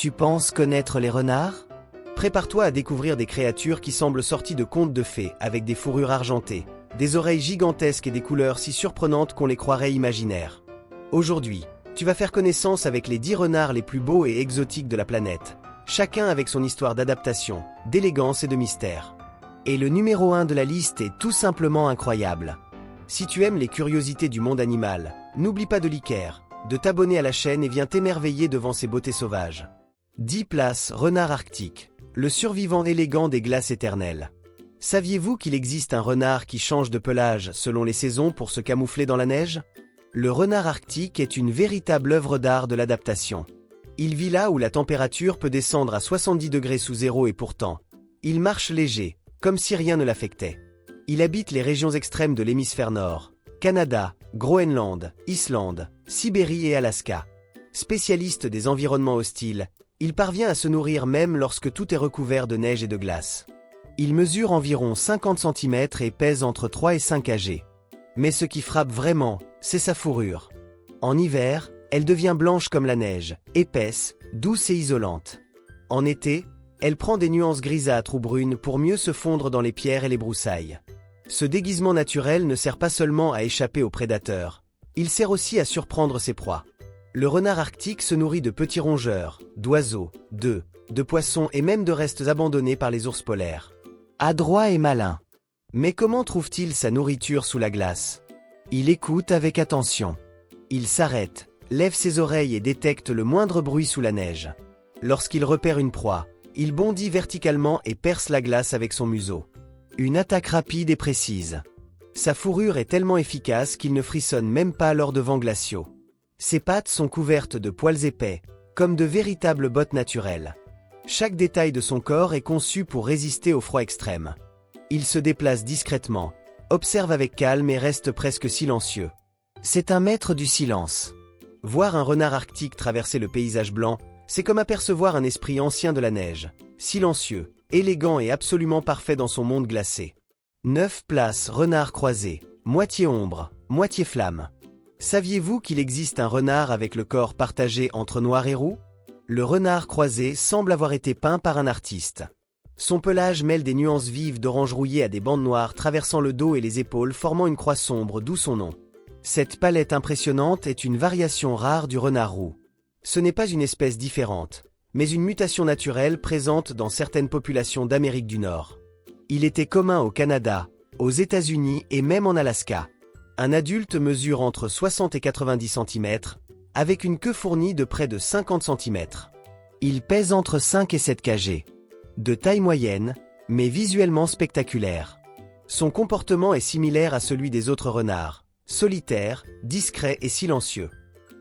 Tu penses connaître les renards? Prépare-toi à découvrir des créatures qui semblent sorties de contes de fées, avec des fourrures argentées, des oreilles gigantesques et des couleurs si surprenantes qu'on les croirait imaginaires. Aujourd'hui, tu vas faire connaissance avec les 10 renards les plus beaux et exotiques de la planète, chacun avec son histoire d'adaptation, d'élégance et de mystère. Et le numéro 1 de la liste est tout simplement incroyable. Si tu aimes les curiosités du monde animal, n'oublie pas de liker, de t'abonner à la chaîne et viens t'émerveiller devant ces beautés sauvages. 10 places, renard arctique, le survivant élégant des glaces éternelles. Saviez-vous qu'il existe un renard qui change de pelage selon les saisons pour se camoufler dans la neige? Le renard arctique est une véritable œuvre d'art de l'adaptation. Il vit là où la température peut descendre à 70 degrés sous zéro et pourtant, il marche léger, comme si rien ne l'affectait. Il habite les régions extrêmes de l'hémisphère nord, Canada, Groenland, Islande, Sibérie et Alaska. Spécialiste des environnements hostiles, il parvient à se nourrir même lorsque tout est recouvert de neige et de glace. Il mesure environ 50 cm et pèse entre 3 et 5 kg. Mais ce qui frappe vraiment, c'est sa fourrure. En hiver, elle devient blanche comme la neige, épaisse, douce et isolante. En été, elle prend des nuances grisâtres ou brunes pour mieux se fondre dans les pierres et les broussailles. Ce déguisement naturel ne sert pas seulement à échapper aux prédateurs, il sert aussi à surprendre ses proies. Le renard arctique se nourrit de petits rongeurs, d'oiseaux, d'œufs, de poissons et même de restes abandonnés par les ours polaires. Adroit et malin. Mais comment trouve-t-il sa nourriture sous la glace? Il écoute avec attention. Il s'arrête, lève ses oreilles et détecte le moindre bruit sous la neige. Lorsqu'il repère une proie, il bondit verticalement et perce la glace avec son museau. Une attaque rapide et précise. Sa fourrure est tellement efficace qu'il ne frissonne même pas lors de vents glaciaux. Ses pattes sont couvertes de poils épais, comme de véritables bottes naturelles. Chaque détail de son corps est conçu pour résister au froid extrême. Il se déplace discrètement, observe avec calme et reste presque silencieux. C'est un maître du silence. Voir un renard arctique traverser le paysage blanc, c'est comme apercevoir un esprit ancien de la neige, silencieux, élégant et absolument parfait dans son monde glacé. 9 places, renard croisé, moitié ombre, moitié flamme. Saviez-vous qu'il existe un renard avec le corps partagé entre noir et roux? Le renard croisé semble avoir été peint par un artiste. Son pelage mêle des nuances vives d'orange rouillé à des bandes noires traversant le dos et les épaules formant une croix sombre, d'où son nom. Cette palette impressionnante est une variation rare du renard roux. Ce n'est pas une espèce différente, mais une mutation naturelle présente dans certaines populations d'Amérique du Nord. Il était commun au Canada, aux États-Unis et même en Alaska. Un adulte mesure entre 60 et 90 cm, avec une queue fournie de près de 50 cm. Il pèse entre 5 et 7 kg. De taille moyenne, mais visuellement spectaculaire. Son comportement est similaire à celui des autres renards, solitaire, discret et silencieux.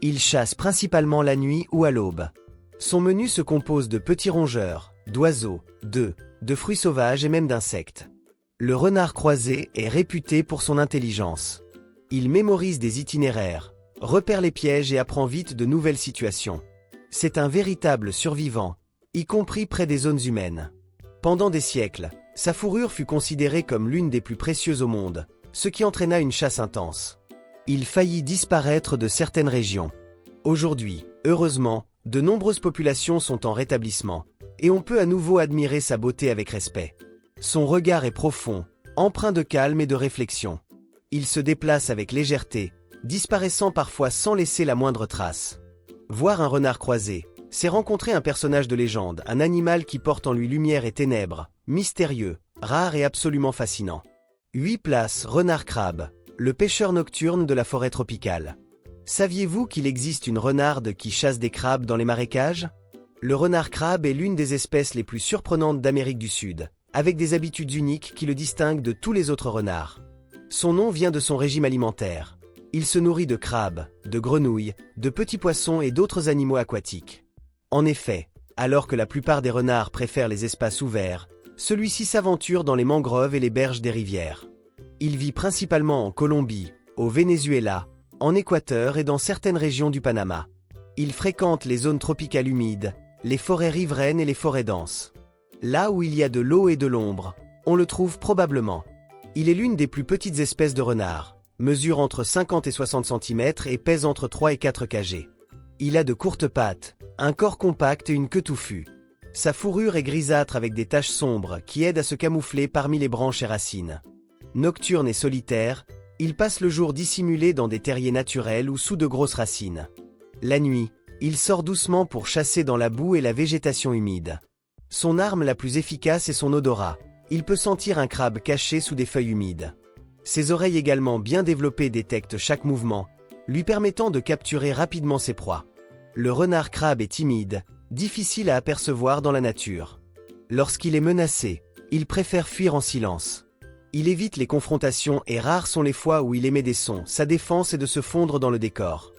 Il chasse principalement la nuit ou à l'aube. Son menu se compose de petits rongeurs, d'oiseaux, d'œufs, de fruits sauvages et même d'insectes. Le renard croisé est réputé pour son intelligence. Il mémorise des itinéraires, repère les pièges et apprend vite de nouvelles situations. C'est un véritable survivant, y compris près des zones humaines. Pendant des siècles, sa fourrure fut considérée comme l'une des plus précieuses au monde, ce qui entraîna une chasse intense. Il faillit disparaître de certaines régions. Aujourd'hui, heureusement, de nombreuses populations sont en rétablissement, et on peut à nouveau admirer sa beauté avec respect. Son regard est profond, empreint de calme et de réflexion. Il se déplace avec légèreté, disparaissant parfois sans laisser la moindre trace. Voir un renard croisé, c'est rencontrer un personnage de légende, un animal qui porte en lui lumière et ténèbres, mystérieux, rare et absolument fascinant. 8 places, renard crabe, le pêcheur nocturne de la forêt tropicale. Saviez-vous qu'il existe une renarde qui chasse des crabes dans les marécages? Le renard crabe est l'une des espèces les plus surprenantes d'Amérique du Sud, avec des habitudes uniques qui le distinguent de tous les autres renards. Son nom vient de son régime alimentaire. Il se nourrit de crabes, de grenouilles, de petits poissons et d'autres animaux aquatiques. En effet, alors que la plupart des renards préfèrent les espaces ouverts, celui-ci s'aventure dans les mangroves et les berges des rivières. Il vit principalement en Colombie, au Venezuela, en Équateur et dans certaines régions du Panama. Il fréquente les zones tropicales humides, les forêts riveraines et les forêts denses. Là où il y a de l'eau et de l'ombre, on le trouve probablement. Il est l'une des plus petites espèces de renards, mesure entre 50 et 60 cm et pèse entre 3 et 4 kg. Il a de courtes pattes, un corps compact et une queue touffue. Sa fourrure est grisâtre avec des taches sombres qui aident à se camoufler parmi les branches et racines. Nocturne et solitaire, il passe le jour dissimulé dans des terriers naturels ou sous de grosses racines. La nuit, il sort doucement pour chasser dans la boue et la végétation humide. Son arme la plus efficace est son odorat. Il peut sentir un crabe caché sous des feuilles humides. Ses oreilles également bien développées détectent chaque mouvement, lui permettant de capturer rapidement ses proies. Le renard crabe est timide, difficile à apercevoir dans la nature. Lorsqu'il est menacé, il préfère fuir en silence. Il évite les confrontations et rares sont les fois où il émet des sons. Sa défense est de se fondre dans le décor.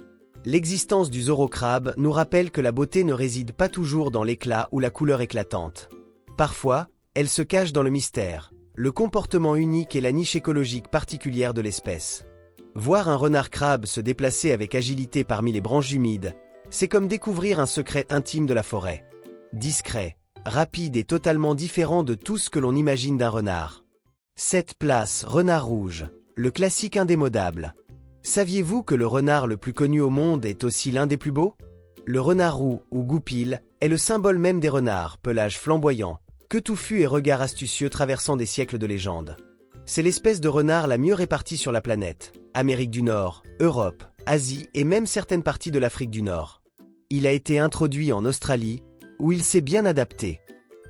L'existence du zorocrabe nous rappelle que la beauté ne réside pas toujours dans l'éclat ou la couleur éclatante. Parfois, elle se cache dans le mystère, le comportement unique et la niche écologique particulière de l'espèce. Voir un renard crabe se déplacer avec agilité parmi les branches humides, c'est comme découvrir un secret intime de la forêt. Discret, rapide et totalement différent de tout ce que l'on imagine d'un renard. 7 place renard rouge, le classique indémodable. Saviez-vous que le renard le plus connu au monde est aussi l'un des plus beaux? Le renard roux, ou goupil, est le symbole même des renards, pelage flamboyant, queue touffue et regard astucieux traversant des siècles de légende. C'est l'espèce de renard la mieux répartie sur la planète, Amérique du Nord, Europe, Asie et même certaines parties de l'Afrique du Nord. Il a été introduit en Australie, où il s'est bien adapté.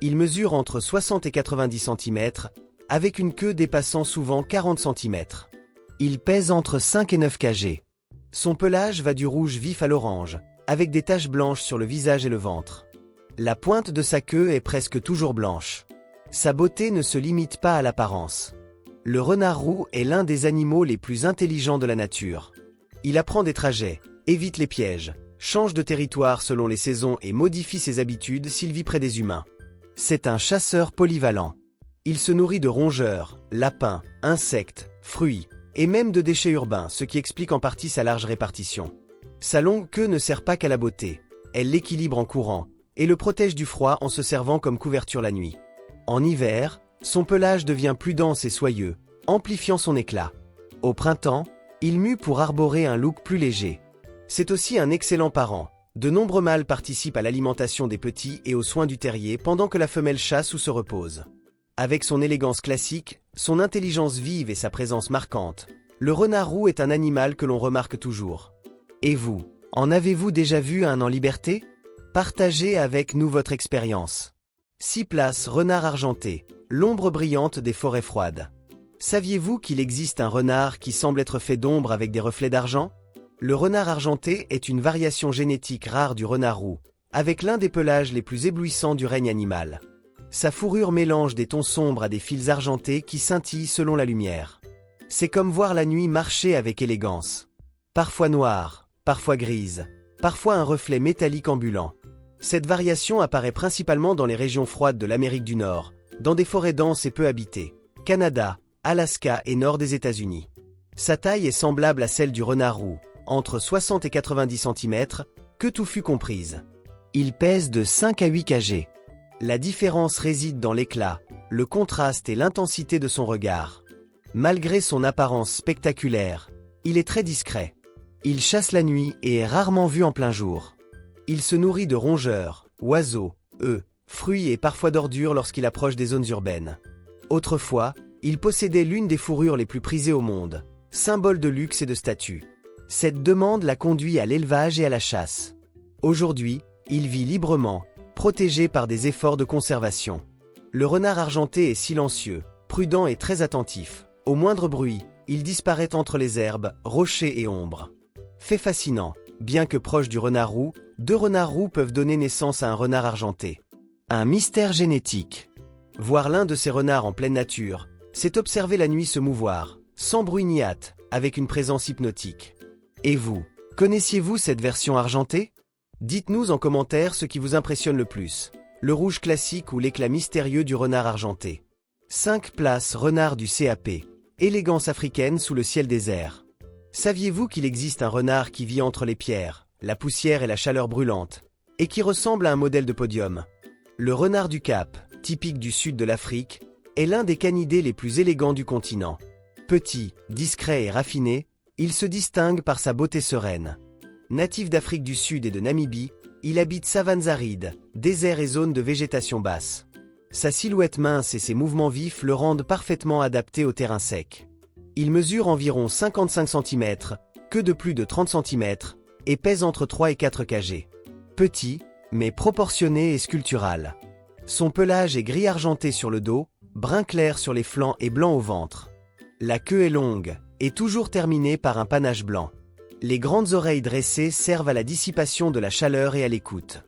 Il mesure entre 60 et 90 cm, avec une queue dépassant souvent 40 cm. Il pèse entre 5 et 9 kg. Son pelage va du rouge vif à l'orange, avec des taches blanches sur le visage et le ventre. La pointe de sa queue est presque toujours blanche. Sa beauté ne se limite pas à l'apparence. Le renard roux est l'un des animaux les plus intelligents de la nature. Il apprend des trajets, évite les pièges, change de territoire selon les saisons et modifie ses habitudes s'il vit près des humains. C'est un chasseur polyvalent. Il se nourrit de rongeurs, lapins, insectes, fruits, et même de déchets urbains, ce qui explique en partie sa large répartition. Sa longue queue ne sert pas qu'à la beauté, elle l'équilibre en courant, et le protège du froid en se servant comme couverture la nuit. En hiver, son pelage devient plus dense et soyeux, amplifiant son éclat. Au printemps, il mue pour arborer un look plus léger. C'est aussi un excellent parent. De nombreux mâles participent à l'alimentation des petits et aux soins du terrier pendant que la femelle chasse ou se repose. Avec son élégance classique, son intelligence vive et sa présence marquante, le renard roux est un animal que l'on remarque toujours. Et vous, en avez-vous déjà vu un en liberté? Partagez avec nous votre expérience. 6 place renard argenté, l'ombre brillante des forêts froides. Saviez-vous qu'il existe un renard qui semble être fait d'ombre avec des reflets d'argent? Le renard argenté est une variation génétique rare du renard roux, avec l'un des pelages les plus éblouissants du règne animal. Sa fourrure mélange des tons sombres à des fils argentés qui scintillent selon la lumière. C'est comme voir la nuit marcher avec élégance. Parfois noire, parfois grise, parfois un reflet métallique ambulant. Cette variation apparaît principalement dans les régions froides de l'Amérique du Nord, dans des forêts denses et peu habitées, Canada, Alaska et nord des États-Unis. Sa taille est semblable à celle du renard roux, entre 60 et 90 cm, queue touffue comprise. Il pèse de 5 à 8 kg. La différence réside dans l'éclat, le contraste et l'intensité de son regard. Malgré son apparence spectaculaire, il est très discret. Il chasse la nuit et est rarement vu en plein jour. Il se nourrit de rongeurs, oiseaux, œufs, fruits et parfois d'ordures lorsqu'il approche des zones urbaines. Autrefois, il possédait l'une des fourrures les plus prisées au monde, symbole de luxe et de statut. Cette demande l'a conduit à l'élevage et à la chasse. Aujourd'hui, il vit librement, protégé par des efforts de conservation. Le renard argenté est silencieux, prudent et très attentif. Au moindre bruit, il disparaît entre les herbes, rochers et ombres. Fait fascinant, bien que proche du renard roux, 2 renards roux peuvent donner naissance à un renard argenté. Un mystère génétique. Voir l'un de ces renards en pleine nature, c'est observer la nuit se mouvoir, sans bruit ni hâte, avec une présence hypnotique. Et vous, connaissiez-vous cette version argentée? Dites-nous en commentaire ce qui vous impressionne le plus, le rouge classique ou l'éclat mystérieux du renard argenté. 5 place renard du CAP, élégance africaine sous le ciel désert. Saviez-vous qu'il existe un renard qui vit entre les pierres, la poussière et la chaleur brûlante, et qui ressemble à un modèle de podium? Le renard du Cap, typique du sud de l'Afrique, est l'un des canidés les plus élégants du continent. Petit, discret et raffiné, il se distingue par sa beauté sereine. Natif d'Afrique du Sud et de Namibie, il habite savanes arides, déserts et zones de végétation basse. Sa silhouette mince et ses mouvements vifs le rendent parfaitement adapté au terrain sec. Il mesure environ 55 cm, queue de plus de 30 cm, et pèse entre 3 et 4 kg. Petit, mais proportionné et sculptural. Son pelage est gris argenté sur le dos, brun clair sur les flancs et blanc au ventre. La queue est longue, et toujours terminée par un panache blanc. Les grandes oreilles dressées servent à la dissipation de la chaleur et à l'écoute.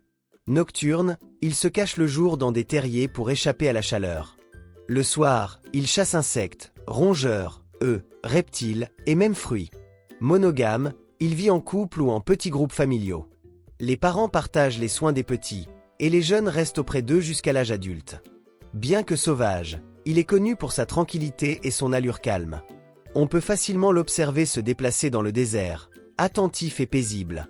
Nocturne, il se cache le jour dans des terriers pour échapper à la chaleur. Le soir, il chasse insectes, rongeurs, œufs, reptiles et même fruits. Monogame, il vit en couple ou en petits groupes familiaux. Les parents partagent les soins des petits, et les jeunes restent auprès d'eux jusqu'à l'âge adulte. Bien que sauvage, il est connu pour sa tranquillité et son allure calme. On peut facilement l'observer se déplacer dans le désert, attentif et paisible.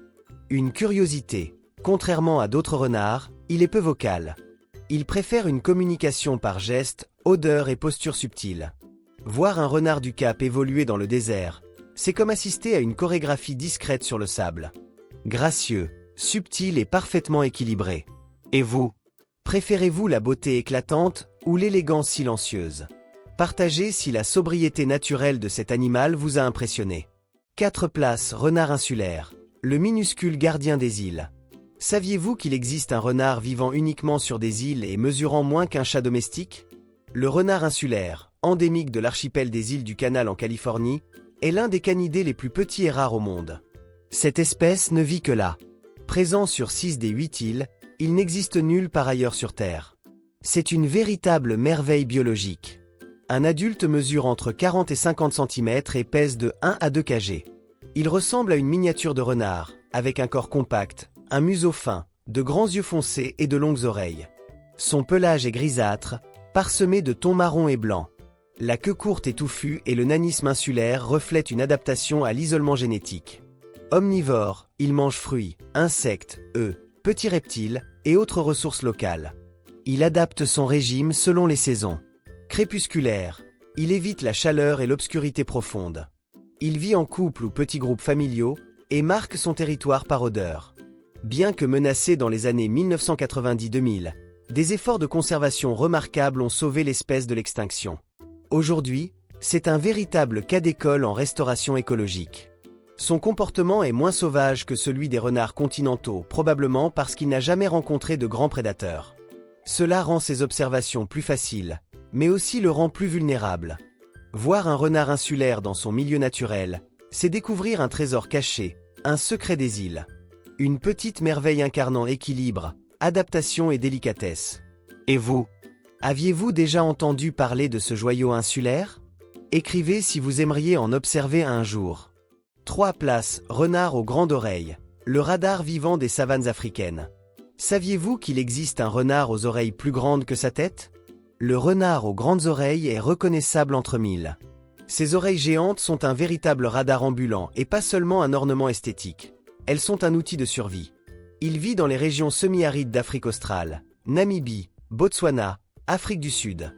Une curiosité, contrairement à d'autres renards, il est peu vocal. Il préfère une communication par gestes, odeurs et postures subtiles. Voir un renard du Cap évoluer dans le désert, c'est comme assister à une chorégraphie discrète sur le sable. Gracieux, subtil et parfaitement équilibré. Et vous? Préférez-vous la beauté éclatante ou l'élégance silencieuse? Partagez si la sobriété naturelle de cet animal vous a impressionné. 4 places, renard insulaire, le minuscule gardien des îles. Saviez-vous qu'il existe un renard vivant uniquement sur des îles et mesurant moins qu'un chat domestique? Le renard insulaire, endémique de l'archipel des îles du Canal en Californie, est l'un des canidés les plus petits et rares au monde. Cette espèce ne vit que là. Présent sur 6 des 8 îles, il n'existe nulle part ailleurs sur Terre. C'est une véritable merveille biologique. Un adulte mesure entre 40 et 50 cm et pèse de 1 à 2 kg. Il ressemble à une miniature de renard, avec un corps compact, un museau fin, de grands yeux foncés et de longues oreilles. Son pelage est grisâtre, parsemé de tons marron et blanc. La queue courte et touffue et le nanisme insulaire reflètent une adaptation à l'isolement génétique. Omnivore, il mange fruits, insectes, œufs, petits reptiles et autres ressources locales. Il adapte son régime selon les saisons. Crépusculaire, il évite la chaleur et l'obscurité profonde. Il vit en couple ou petits groupes familiaux et marque son territoire par odeur. Bien que menacé dans les années 1990-2000, des efforts de conservation remarquables ont sauvé l'espèce de l'extinction. Aujourd'hui, c'est un véritable cas d'école en restauration écologique. Son comportement est moins sauvage que celui des renards continentaux, probablement parce qu'il n'a jamais rencontré de grands prédateurs. Cela rend ses observations plus faciles, mais aussi le rend plus vulnérable. Voir un renard insulaire dans son milieu naturel, c'est découvrir un trésor caché, un secret des îles. Une petite merveille incarnant équilibre, adaptation et délicatesse. Et vous? Aviez-vous déjà entendu parler de ce joyau insulaire? Écrivez si vous aimeriez en observer un jour. 3 places, renard aux grandes oreilles, le radar vivant des savanes africaines. Saviez-vous qu'il existe un renard aux oreilles plus grandes que sa tête? Le renard aux grandes oreilles est reconnaissable entre mille. Ses oreilles géantes sont un véritable radar ambulant et pas seulement un ornement esthétique. Elles sont un outil de survie. Il vit dans les régions semi-arides d'Afrique australe, Namibie, Botswana, Afrique du Sud.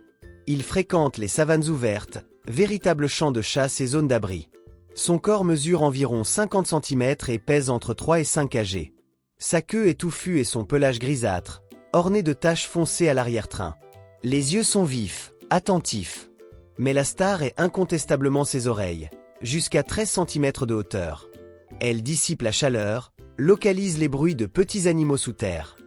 Il fréquente les savanes ouvertes, véritables champs de chasse et zones d'abri. Son corps mesure environ 50 cm et pèse entre 3 et 5 kg. Sa queue est touffue et son pelage grisâtre, orné de taches foncées à l'arrière-train. Les yeux sont vifs, attentifs. Mais la star est incontestablement ses oreilles, jusqu'à 13 cm de hauteur. Elle dissipe la chaleur, localise les bruits de petits animaux sous terre.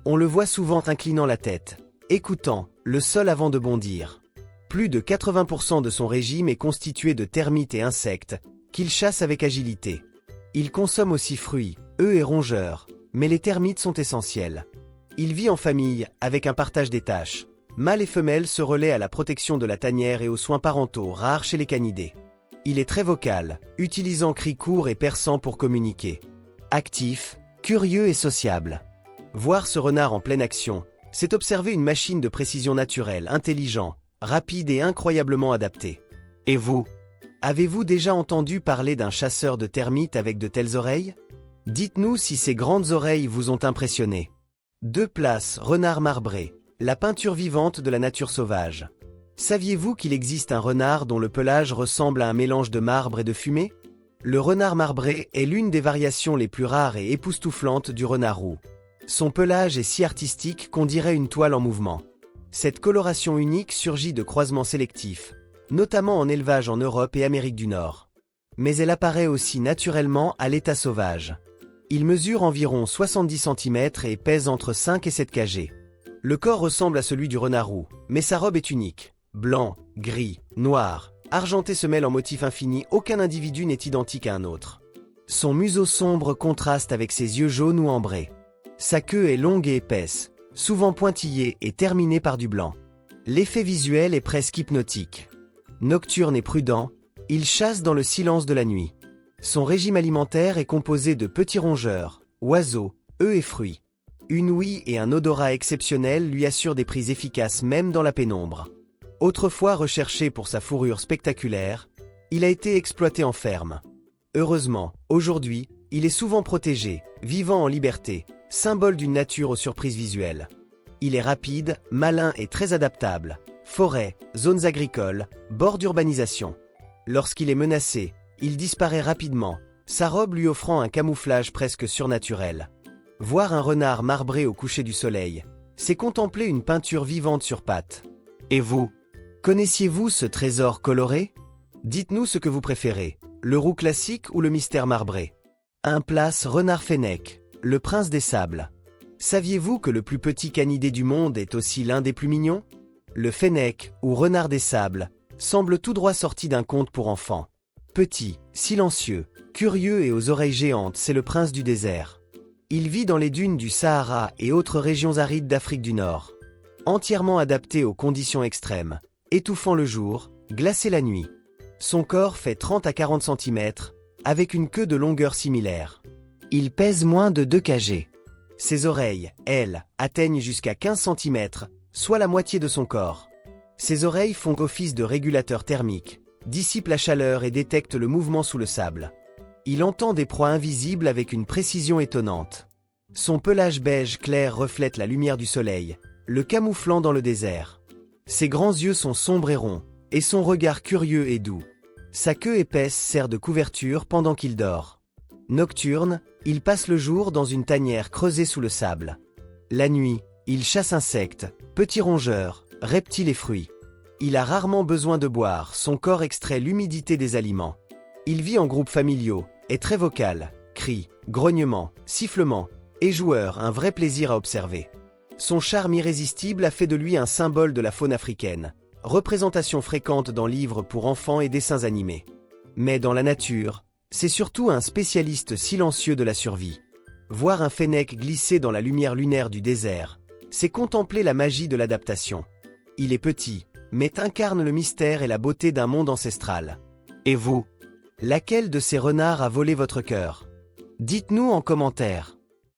On le voit souvent inclinant la tête, écoutant le sol avant de bondir. Plus de 80% de son régime est constitué de termites et insectes, qu'il chasse avec agilité. Il consomme aussi fruits, œufs et rongeurs, mais les termites sont essentiels. Il vit en famille, avec un partage des tâches. Mâles et femelles se relaient à la protection de la tanière et aux soins parentaux, rares chez les canidés. Il est très vocal, utilisant cris courts et perçants pour communiquer. Actif, curieux et sociable. Voir ce renard en pleine action, c'est observer une machine de précision naturelle, intelligent, rapide et incroyablement adapté. Et vous? Avez-vous déjà entendu parler d'un chasseur de termites avec de telles oreilles? Dites-nous si ces grandes oreilles vous ont impressionné. 2 places, renard marbré, la peinture vivante de la nature sauvage. Saviez-vous qu'il existe un renard dont le pelage ressemble à un mélange de marbre et de fumée? Le renard marbré est l'une des variations les plus rares et époustouflantes du renard roux. Son pelage est si artistique qu'on dirait une toile en mouvement. Cette coloration unique surgit de croisements sélectifs, notamment en élevage en Europe et Amérique du Nord. Mais elle apparaît aussi naturellement à l'état sauvage. Il mesure environ 70 cm et pèse entre 5 et 7 kg. Le corps ressemble à celui du renard roux, mais sa robe est unique. Blanc, gris, noir, argenté se mêlent en motifs infinis, aucun individu n'est identique à un autre. Son museau sombre contraste avec ses yeux jaunes ou ambrés. Sa queue est longue et épaisse, souvent pointillée et terminée par du blanc. L'effet visuel est presque hypnotique. Nocturne et prudent, il chasse dans le silence de la nuit. Son régime alimentaire est composé de petits rongeurs, oiseaux, œufs et fruits. Une ouïe et un odorat exceptionnel lui assurent des prises efficaces même dans la pénombre. Autrefois recherché pour sa fourrure spectaculaire, il a été exploité en ferme. Heureusement, aujourd'hui, il est souvent protégé, vivant en liberté, symbole d'une nature aux surprises visuelles. Il est rapide, malin et très adaptable. Forêts, zones agricoles, bords d'urbanisation. Lorsqu'il est menacé, il disparaît rapidement, sa robe lui offrant un camouflage presque surnaturel. Voir un renard marbré au coucher du soleil, c'est contempler une peinture vivante sur pattes. Et vous, connaissiez-vous ce trésor coloré? Dites-nous ce que vous préférez, le roux classique ou le mystère marbré? Un place renard fennec, le prince des sables. Saviez-vous que le plus petit canidé du monde est aussi l'un des plus mignons? Le fennec, ou renard des sables, semble tout droit sorti d'un conte pour enfants. Petit, silencieux, curieux et aux oreilles géantes, c'est le prince du désert. Il vit dans les dunes du Sahara et autres régions arides d'Afrique du Nord. Entièrement adapté aux conditions extrêmes, étouffant le jour, glacé la nuit. Son corps fait 30 à 40 cm, avec une queue de longueur similaire. Il pèse moins de 2 kg. Ses oreilles, elles, atteignent jusqu'à 15 cm, soit la moitié de son corps. Ses oreilles font office de régulateur thermique, dissipent la chaleur et détectent le mouvement sous le sable. Il entend des proies invisibles avec une précision étonnante. Son pelage beige clair reflète la lumière du soleil, le camouflant dans le désert. Ses grands yeux sont sombres et ronds, et son regard curieux et doux. Sa queue épaisse sert de couverture pendant qu'il dort. Nocturne, il passe le jour dans une tanière creusée sous le sable. La nuit, il chasse insectes, petits rongeurs, reptiles et fruits. Il a rarement besoin de boire, son corps extrait l'humidité des aliments. Il vit en groupes familiaux, est très vocal, cris, grognements, sifflements, et joueur, un vrai plaisir à observer. Son charme irrésistible a fait de lui un symbole de la faune africaine, représentation fréquente dans livres pour enfants et dessins animés. Mais dans la nature, c'est surtout un spécialiste silencieux de la survie. Voir un fennec glisser dans la lumière lunaire du désert, c'est contempler la magie de l'adaptation. Il est petit, mais incarne le mystère et la beauté d'un monde ancestral. Et vous? Laquelle de ces renards a volé votre cœur? Dites-nous en commentaire.